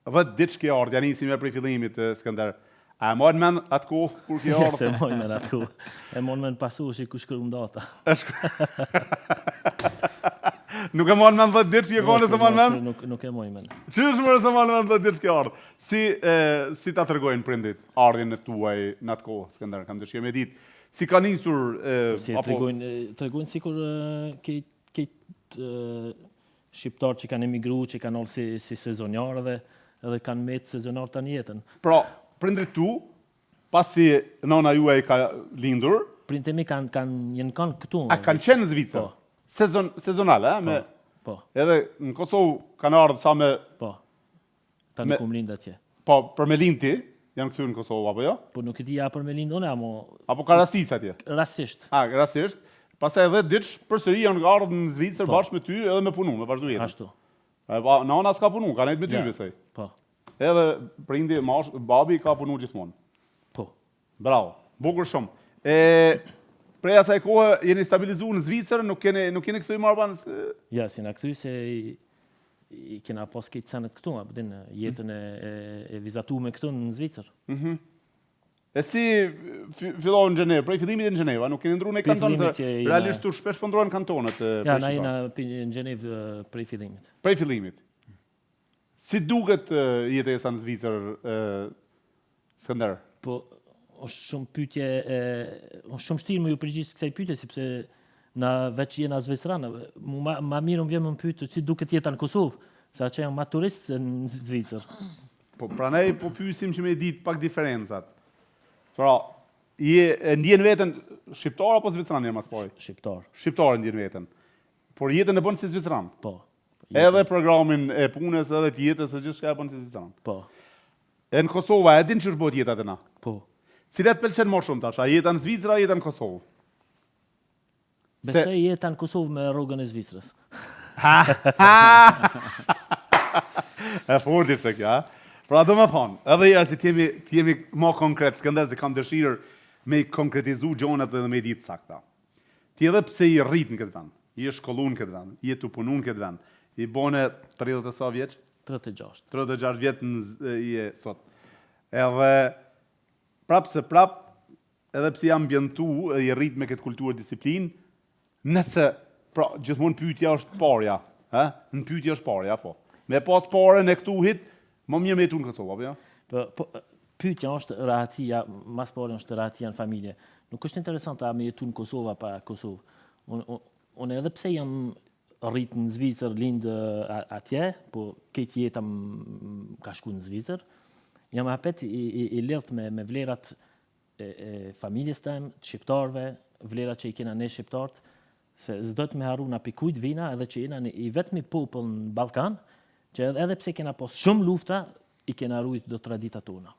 10 ditë që ardhë, janë nisim prej fillimit, Skënder. A mojnë men atë kohë kur kjo ardhë? Se mojnë men atë kohë. E mojnë men pasu që ku shkërëm data. Nuk e mojnë men 10 ditë që kone se mojnë men? Nuk e mojnë men. Që është mërë se mojnë men 10 ditë që kjo ardhë? Si ta tërgojnë prindit ardhin në tuaj në atë kohë, Skënder, kam dëshirë me ditë. Si ka nisur... Si tërgojnë sikur këtë shqiptarë që kanë emigru, që kanë orë si sezonjarë edhe kanë metë sezonjarë të një jetën. Pra, prindrit tu, pasi nona juaj ka lindur... Prindrit mi jenë kanë këtu. A kanë qenë në Zvicër? Sezonale, Po. Edhe në Kosovë kanë ardhë sa me... Po. Ta nuk më lindë atje. Po, për me lindë ti, janë këtu në Kosovë, apo jo? Po nuk e di ja për me lindë, amo... Apo ka rastis atje? Rasisht. Rasisht. Pastaj edhe ditësh përsëri janë ardhur në Zvicër bashkë me ty edhe me punu, me vazhdu jetën. Ashtu. Nana s'ka punu, ka nejtë me ty besoj. Po. Edhe prindi, babi ka punu gjithmonë. Po. Bravo, bukur shumë. Prej asaj kohë jeni stabilizuar në Zvicër, nuk keni këthy më Albanës? Ja, si na këthy se i kena pas këtë cenët këtu, apëtin jetën e vizatu me këtu në Zvicër. E si fillohë në Gjenevë, prej fillimit në Gjenevë, nuk keni ndru në kantonë, se realisht tu shpesh pëndrojnë kantonët. Ja, na jena në Gjenevë prej fillimit. Prej fillimit. Si duket jetë e sa në Zvicër, Skënder? Po, është shumë pyetje, është shumë shtirë më ju përgjithë kësaj pyetje, sepse na veç jena Zvicranë, ma mirë më vjen më pyetje si duket jeta në Kosovë, sa që janë ma turistë në Zvicër. Po, pranej po pyesim që me ditë pak diferencat. Pra, ndjen veten shqiptar apo zvicran jam as pari? Shqiptar. Shqiptar ndjen veten. Por jetën e bën si zvicran. Po. Edhe programin e punës, edhe të jetës, e gjithçka e bën si zvicran. Po. E në Kosovë, e din që është bëhet jeta aty na? Po. Cilat pëlqen më shumë tash, a jeta në Zvicër, a jeta në Kosovë? Besoj jeta në Kosovë me rrugën e Zvicrës. E fort ishte kjo, a? Pra do më thonë, edhe jera si t'jemi ma konkret, Skënder, se kam dëshirë me i konkretizu gjonat edhe me i ditë sakta. Ti edhe pse i rrit në këtë vend, i e shkollu në këtë vend, i e të punu në këtë vend, i bone 30 e sa vjeç? 36. 36 vjetë i e sot. Edhe edhe pse jam bjentu, i rrit me këtë kulturë disiplin, nëse, pra, gjithmonë pyetja është parja, në pyetja është parja, po. Me pas pare në këtu hit, më mirë me jetu në Kosovë, apo jo? Po, pyetja është rahatia, mas pare është rahatia në familje. Nuk është interesant a me jetu në Kosovë pa Kosovë. Unë edhe pse jam rrit në Zvicër, lindë atje, po këtë jetë ka shku në Zvicër, jam apet i lidh me vlerat e familjes tem, të shqiptarve, vlerat që i kena ne shqiptarët, se s'do të me haru na pikujt vina edhe që jena i vetmi popull në Ballkan, që edhe pse kena pas shumë lufta, i kena rujt do tradita tona.